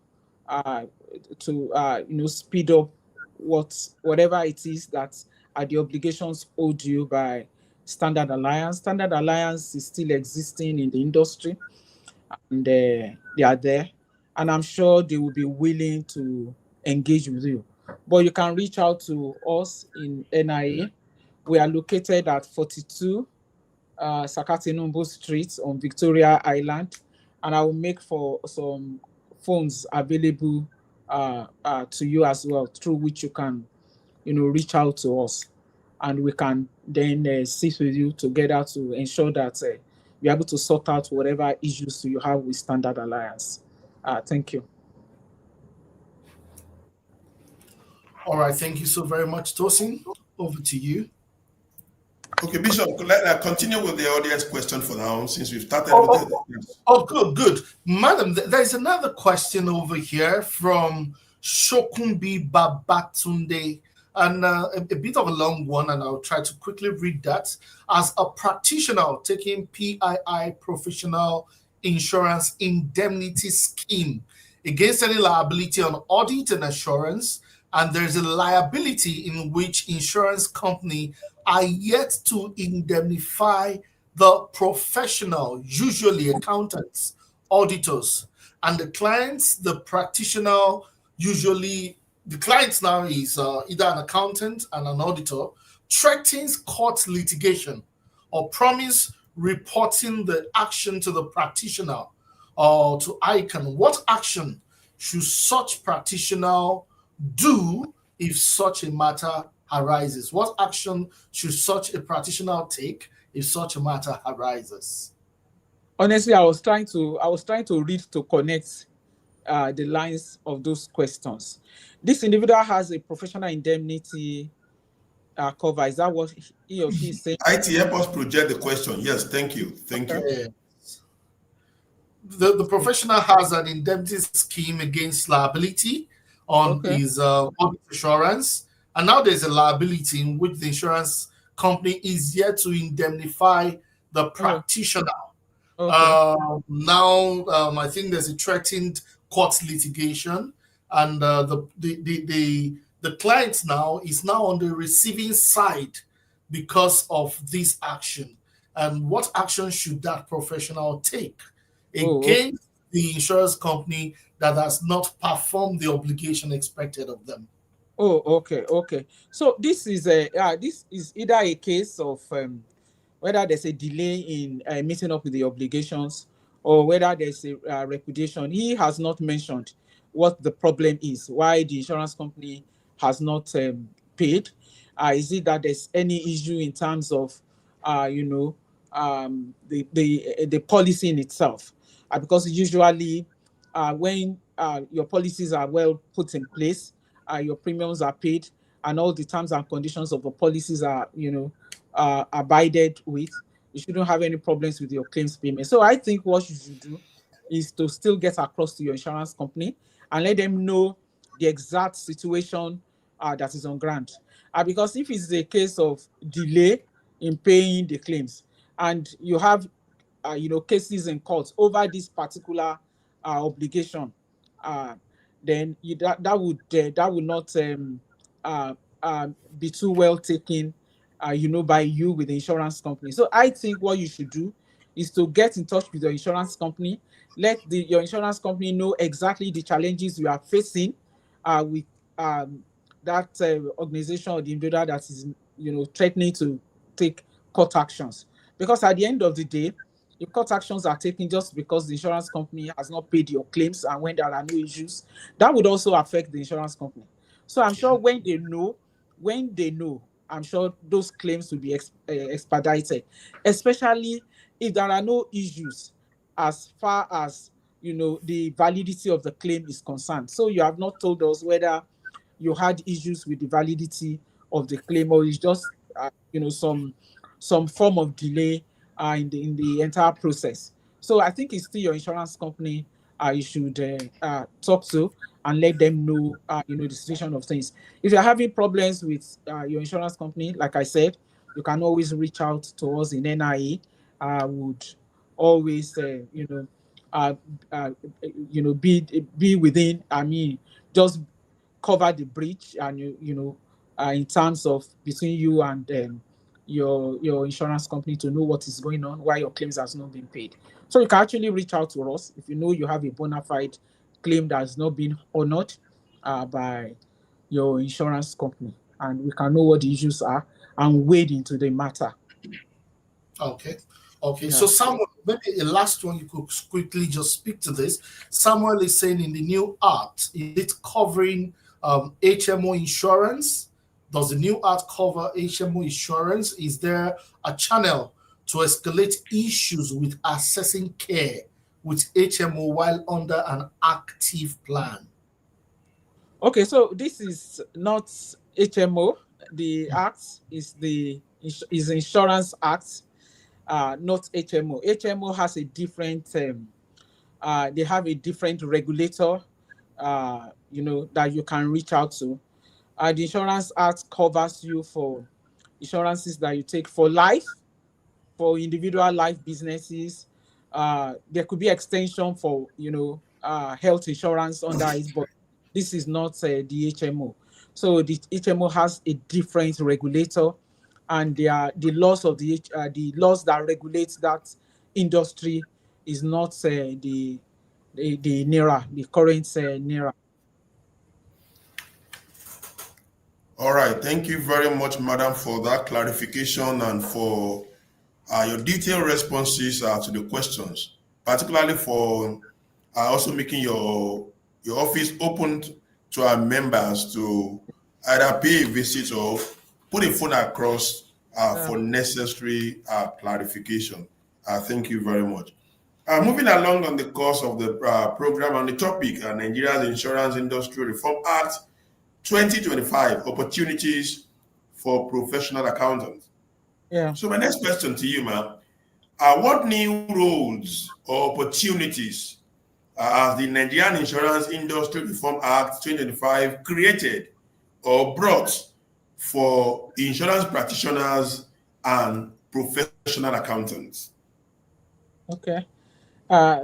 to speed up whatever it is that are the obligations owed you by Standard Alliance. Standard Alliance is still existing in the industry, and they are there, and I'm sure they will be willing to engage with you. But you can reach out to us in NIA. We are located at 42 Sakatinumbu Street on Victoria Island, and I will make for some phones available to you as well, through which you can, reach out to us, and we can then sit with you together to ensure that you're able to sort out whatever issues you have with Standard Alliance. Thank you. All right, thank you so very much, Tosin. Over to you. Okay, Bishop, let's continue with the audience question for now, since we've started with it. Yes. Good. Madam, there's another question over here from Shokunbi Babatunde, and a bit of a long one, and I'll try to quickly read that. As a practitioner taking PII Professional Insurance Indemnity Scheme against any liability on audit and assurance, and there's a liability in which insurance company are yet to indemnify the professional, usually accountants, auditors, and the clients, the practitioner, usually the client now is either an accountant and an auditor, threatens court litigation or promise reporting the action to the practitioner or to ICAN. What action should such practitioner do if such a matter arises? What action should such a practitioner take if such a matter arises? Honestly, I was trying to read to connect the lines of those questions. This individual has a professional indemnity cover. Is that what he or she is saying? IT, help us project the question. Yes, thank you. Thank you. Yeah. The professional has an indemnity scheme against liability on his public insurance, and now there's a liability in which the insurance company is yet to indemnify the practitioner. Now, I think there's a threatened court litigation, and the client now is now on the receiving side because of this action. And what action should that professional take against the insurance company that has not performed the obligation expected of them? Okay. So this is either a case of whether there's a delay in meeting up with the obligations, or whether there's a repudiation. He has not mentioned what the problem is, why the insurance company has not paid. Is it that there's any issue in terms of the policy in itself? Because usually when your policies are well put in place, your premiums are paid, and all the terms and conditions of the policies are abided with, you shouldn't have any problems with your claims payment. So I think what you should do is to still get across to your insurance company and let them know the exact situation that is on ground. Because if it's a case of delay in paying the claims, and you have cases in court over this particular obligation, then that would not be too well taken by you with the insurance company. So I think what you should do is to get in touch with your insurance company, let your insurance company know exactly the challenges you are facing with that organization or the individual that is threatening to take court actions. Because at the end of the day, if court actions are taken just because the insurance company has not paid your claims and when there are no issues, that would also affect the insurance company. So I'm sure when they know, I'm sure those claims will be expedited, especially if there are no issues as far as the validity of the claim is concerned. So you have not told us whether you had issues with the validity of the claim, or it's just some form of delay in the entire process. So I think it's still your insurance company you should talk to and let them know the situation of things. If you're having problems with your insurance company, like I said, you can always reach out to us in NIA. Would always be within, just cover the breach, and in terms of between you and your insurance company, to know what is going on, why your claims has not been paid. So you can actually reach out to us if you know you have a bona fide claim that has not been honored by your insurance company, and we can know what the issues are and wade into the matter. Okay. So Samuel, maybe a last one, you could quickly just speak to this. Samuel is saying, in the new act, is it covering HMO insurance? Does the new act cover HMO insurance? Is there a channel to escalate issues with assessing care with HMO while under an active plan? Okay, so this is not HMO. The act is Insurance Act, not HMO. HMO has a different. They have a different regulator, that you can reach out to. The Insurance Act covers you for insurances that you take for life, for individual life businesses. There could be extension for health insurance under it, but this is not the HMO. So the HMO has a different regulator, and the laws of the laws that regulate that industry is not the NGR, the current NGR. All right. Thank you very much, madam, for that clarification and for your detailed responses to the questions, particularly for also making your your office opened to our members to either pay a visit or put a phone across for necessary clarification. Thank you very much. Moving along on the course of the program on the topic, Nigeria's Insurance Industry Reform Act 2025, opportunities for professional accountants. Yeah. So my next question to you, ma'am, what new roles or opportunities has the Nigerian Insurance Industry Reform Act 2025 created or brought for insurance practitioners and professional accountants? Okay.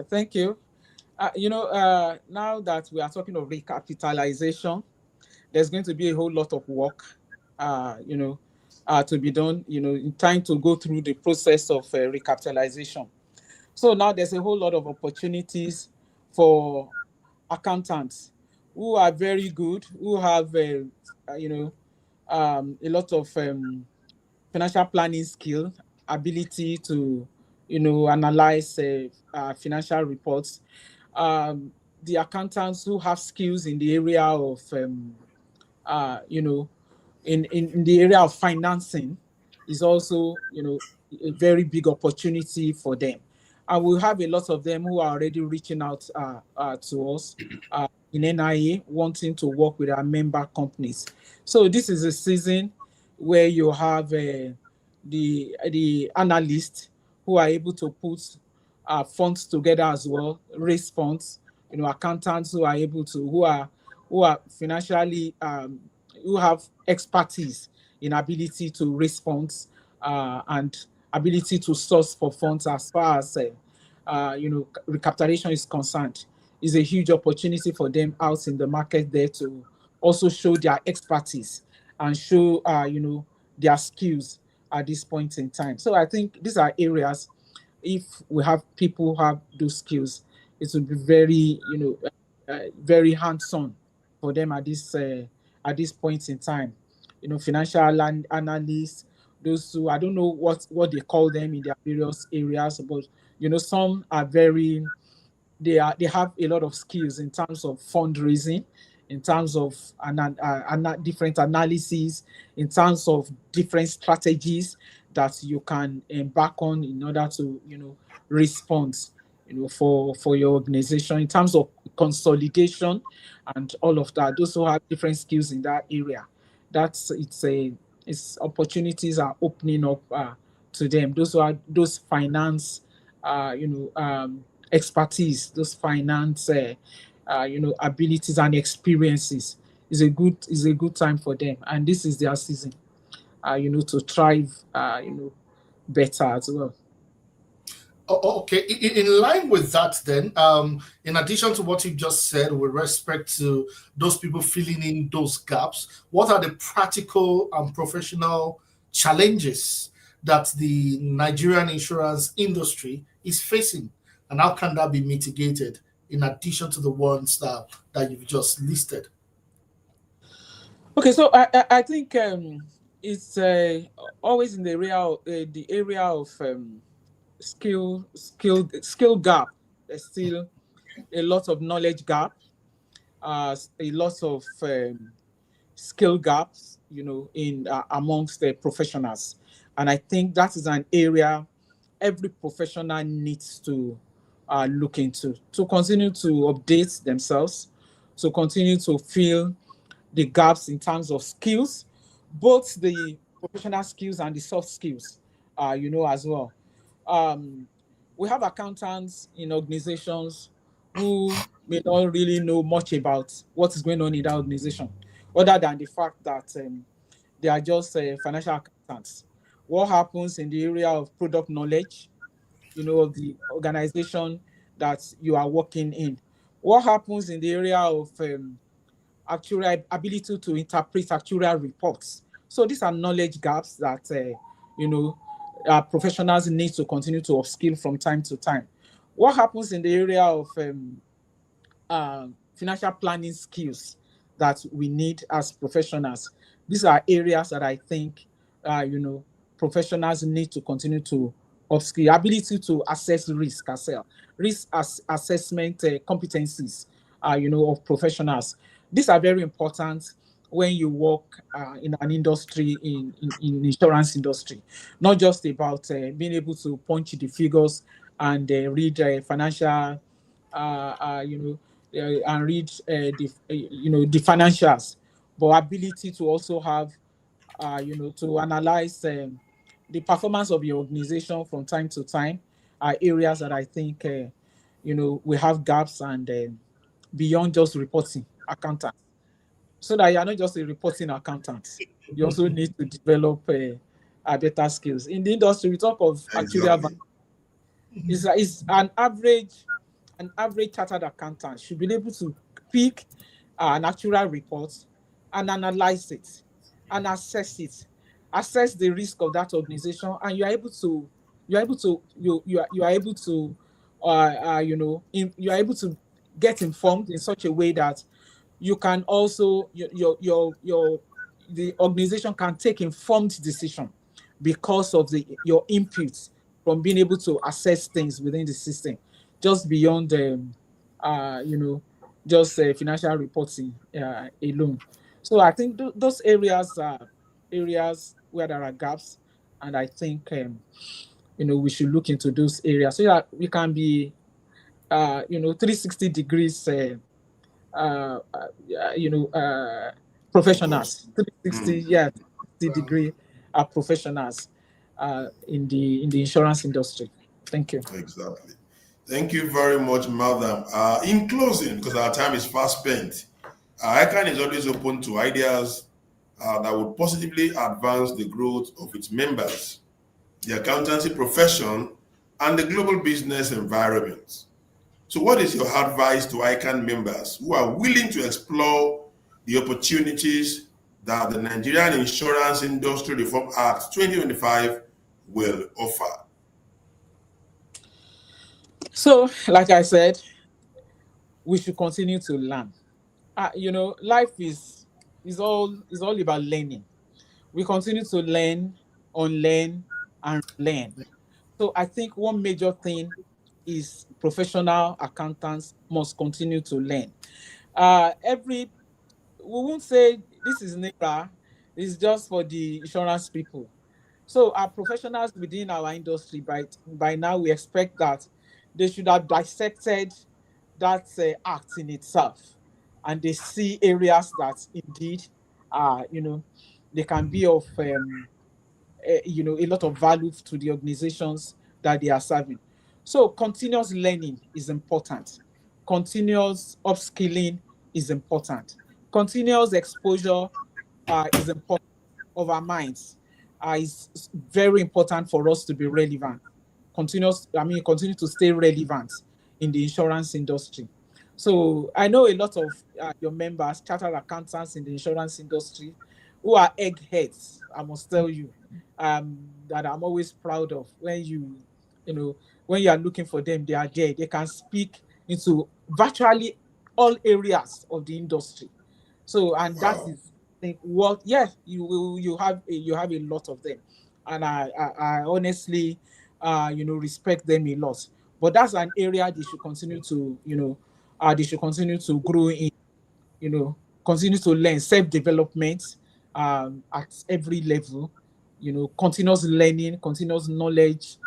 Thank you. Now that we are talking of recapitalization, there's going to be a whole lot of work, to be done, in time to go through the process of recapitalization. So now there's a whole lot of opportunities for accountants who are very good, who have, a lot of financial planning skill, ability to, analyze financial reports. The accountants who have skills in the area of, in the area of financing is also, a very big opportunity for them. And we have a lot of them who are already reaching out to us in NIA, wanting to work with our member companies. So this is a season where you have the analysts who are able to put funds together as well, raise funds. Accountants who are able to, who are financially, who have expertise in ability to raise funds and ability to source for funds as far as recapitalization is concerned. Is a huge opportunity for them out in the market there to also show their expertise and show their skills at this point in time. So I think these are areas, if we have people who have those skills, it will be very very hands-on for them at this point in time. Financial analysts, those who, I don't know what they call them in their various areas, but some are very, they have a lot of skills in terms of fundraising, in terms of different analyses, in terms of different strategies that you can embark on in order to respond for your organization, in terms of consolidation and all of that. Those who have different skills in that area, it's opportunities are opening up to them. Those finance expertise, those finance abilities and experiences is a good time for them, and this is their season to thrive better as well. Okay, in line with that, then, in addition to what you just said with respect to those people filling in those gaps, what are the practical and professional challenges that the Nigerian insurance industry is facing, and how can that be mitigated in addition to the ones that you've just listed? Okay, so I think it's always in the area of skill gap. There's still a lot of knowledge gap, a lot of skill gaps, in amongst the professionals, and I think that is an area every professional needs to look into, to continue to update themselves, to continue to fill the gaps in terms of skills, both the professional skills and the soft skills, as well. We have accountants in organizations who may not really know much about what is going on in that organization, other than the fact that they are just financial accountants. What happens in the area of product knowledge, of the organization that you are working in? What happens in the area of actuarial ability to interpret actuarial reports? So these are knowledge gaps that professionals need to continue to upskill from time to time. What happens in the area of financial planning skills that we need as professionals? These are areas that I think professionals need to continue to upskill. Ability to assess risk as well, risk assessment competencies of professionals. These are very important when you work in an industry, in insurance industry, not just about being able to punch the figures and read financial, and read the financials, but ability to also have, to analyze the performance of your organization from time to time are areas that I think, we have gaps, and beyond just reporting accountants, so that you are not just a reporting accountant. You also need to develop better skills. In the industry, we talk of actuarial Exactly. value. Is an average chartered accountant should be able to pick an actual report and analyze it and assess the risk of that organization, and you are able to you are able to get informed in such a way that you can also the organization can take informed decision because of your inputs from being able to assess things within the system, just beyond just financial reporting alone. So I think those areas are areas where there are gaps, and I think we should look into those areas so that we can be 360 degrees Focus. professionals, 360, yeah, 360-degree professionals in the insurance industry. Thank you. Exactly. Thank you very much, madam. In closing, because our time is fast spent, ICAN is always open to ideas that would positively advance the growth of its members, the accountancy profession, and the global business environment. So what is your advice to ICAN members who are willing to explore the opportunities that the Nigerian Insurance Industry Reform Act 2025 will offer? So, like I said, we should continue to learn. Life is all about learning. We continue to learn, unlearn, and learn. So I think one major thing is professional accountants must continue to learn. We won't say this is NIRA, it's just for the insurance people. So our professionals within our industry, by now, we expect that they should have dissected that act in itself, and they see areas that indeed, they can be of a lot of value to the organizations that they are serving. So continuous learning is important. Continuous upskilling is important. Continuous exposure is important of our minds. Is very important for us to be relevant. Continue to stay relevant in the insurance industry. So I know a lot of your members, chartered accountants in the insurance industry, who are eggheads. I must tell you, that I'm always proud of. When you are looking for them, they are there. They can speak into virtually all areas of the industry. So, and that Wow. is, I think, what, yes, you have a lot of them, and I honestly, respect them a lot. But that's an area they should continue to, grow in, continue to learn self-development at every level, continuous learning, continuous knowledge,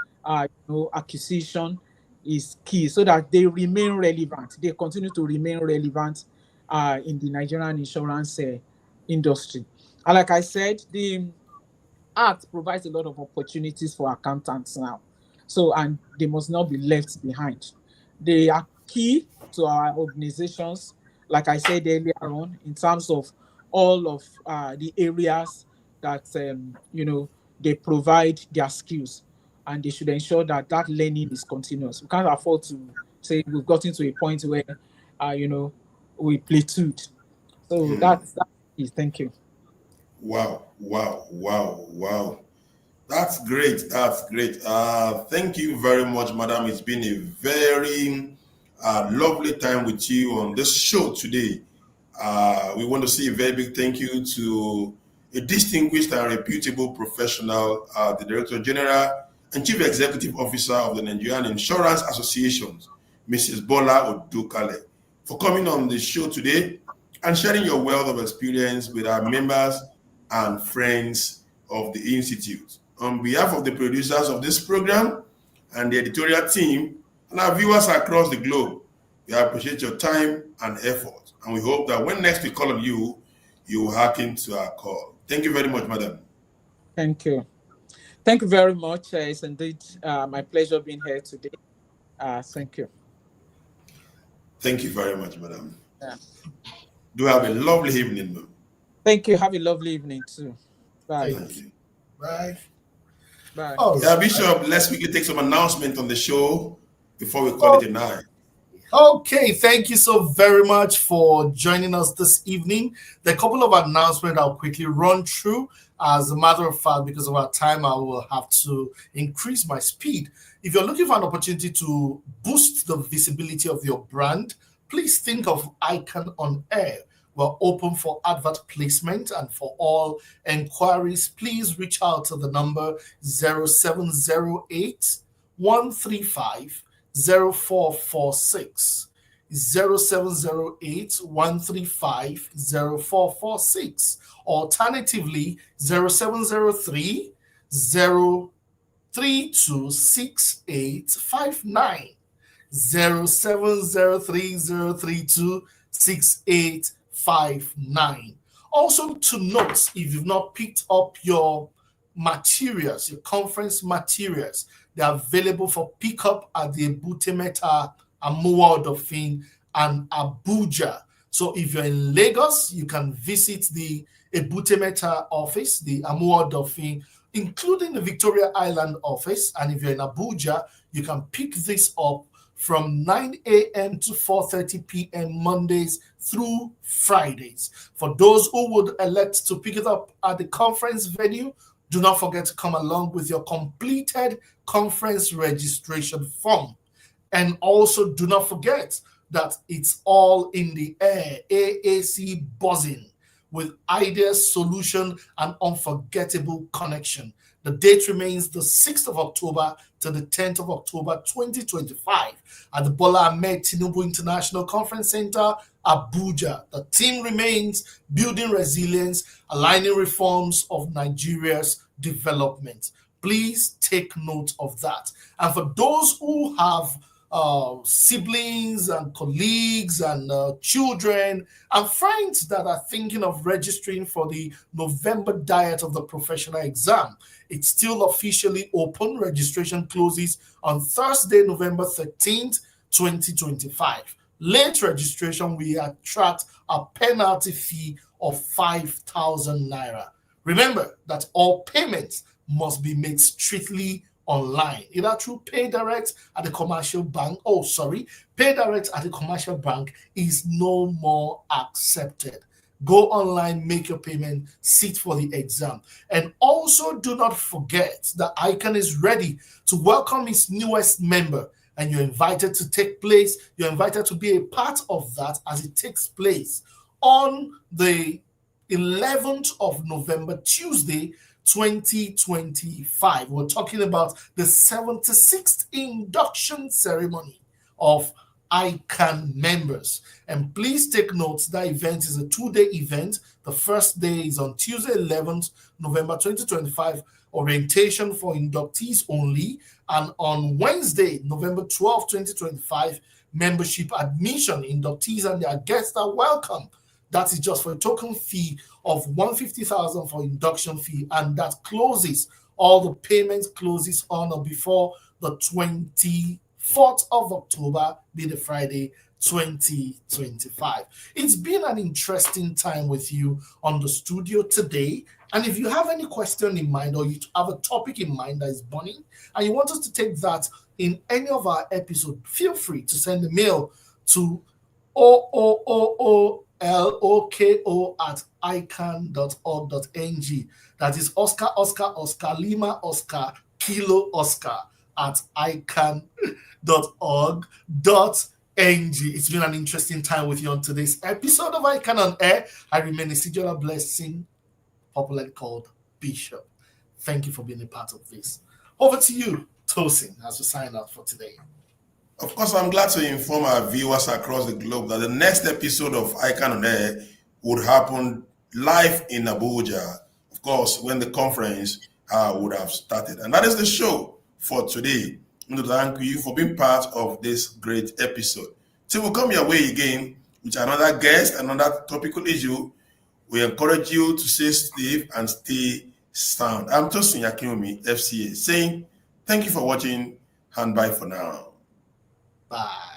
acquisition is key so that they remain relevant. They continue to remain relevant in the Nigerian insurance industry. And like I said, the Act provides a lot of opportunities for accountants now. So, and they must not be left behind. They are key to our organizations, like I said earlier on, in terms of all of the areas that, they provide their skills, and they should ensure that that learning is continuous. We can't afford to say we've gotten to a point where, we plateaued. So that's it. Thank you. Wow, wow, wow, wow. That's great. That's great. Thank you very much, madam. It's been a very lovely time with you on this show today. We want to say a very big thank you to a distinguished and reputable professional, the Director General and Chief Executive Officer of the Nigerian Insurance Association, Mrs. Bola Odukale. for coming on the show today and sharing your wealth of experience with our members and friends of the Institute. On behalf of the producers of this program and the editorial team and our viewers across the globe, we appreciate your time and effort. And we hope that when next we call on you, you will hearken to our call. Thank you very much, madam. Thank you. Thank you very much. It's indeed my pleasure being here today. Thank you. Thank you very much, madam. Yeah. Do have a lovely evening, ma'am. Thank you. Have a lovely evening too. Bye. Thank you. Bye. Bye. Oh, yeah, Bishop, let's quickly take some announcement on the show before we call it a night. Okay, thank you so very much for joining us this evening. There are a couple of announcements I'll quickly run through. As a matter of fact, because of our time, I will have to increase my speed. If you're looking for an opportunity to boost the visibility of your brand, please think of ICAN On Air. We're open for advert placement, and for all enquiries, please reach out to the number 0708 135 0446. 0708 135 0446. Alternatively, 0703 0326859. 0703 0326859. Also to note, if you've not picked up your materials, your conference materials, they're available for pickup at the Ebute Metta, Amuwa Odofin, and Abuja. So if you're in Lagos, you can visit the Ebute Metta office, the Amuwa Odofin, including the Victoria Island office. And if you're in Abuja, you can pick this up from 9 a.m. to 4:30 p.m. Mondays through Fridays. For those who would elect to pick it up at the conference venue, do not forget to come along with your completed conference registration form. And also do not forget that it's all in the air, AAC buzzing with ideas, solution, and unforgettable connection. The date remains the 6th of October to the 10th of October 2025 at the Bola Tinubu International Conference Center, Abuja. The theme remains building resilience, aligning reforms of Nigeria's development. Please take note of that. And for those who have siblings and colleagues and children and friends that are thinking of registering for the November diet of the professional exam, it's still officially open. Registration closes on Thursday, November 13th, 2025. Late registration will attract a penalty fee of 5,000 naira. Remember that all payments must be made strictly online, either through Pay Direct at the commercial bank. Pay Direct at the commercial bank is no more accepted. Go online, make your payment, sit for the exam. And also do not forget that ICAN is ready to welcome its newest member, and you're invited to you're invited to be a part of that as it takes place on the 11th of November, Tuesday, 2025. We're talking about the 76th induction ceremony of ICAN members. And please take note that event is a 2-day event. The first day is on Tuesday, 11th November 2025, orientation for inductees only. And on Wednesday, November 12th, 2025, membership admission. Inductees and their guests are welcome. That is just for a token fee of 150,000 for induction fee, and that closes, all the payments closes on or before the 24th of October, be the Friday, 2025. It's been an interesting time with you on the studio today. And if you have any question in mind, or you have a topic in mind that is burning, and you want us to take that in any of our episodes, feel free to send a mail to LOKO@ICAN.org.ng. That is Oscar, Oscar, Oscar, Lima, Oscar, Kilo, Oscar at ICAN.org.ng. It's been an interesting time with you on today's episode of ICAN On Air. I remain a Sijola Blessing, popularly called Bishop. Thank you for being a part of this. Over to you, Tosin, as we sign out for today. Of course, I'm glad to inform our viewers across the globe that the next episode of ICAN On Air would happen live in Abuja, of course, when the conference would have started. And that is the show for today. I want to thank you for being part of this great episode. Till we come your way again with another guest, another topical issue, we encourage you to stay safe and stay sound. I'm Tosin Yakinomi, FCA, saying thank you for watching and bye for now. Bye.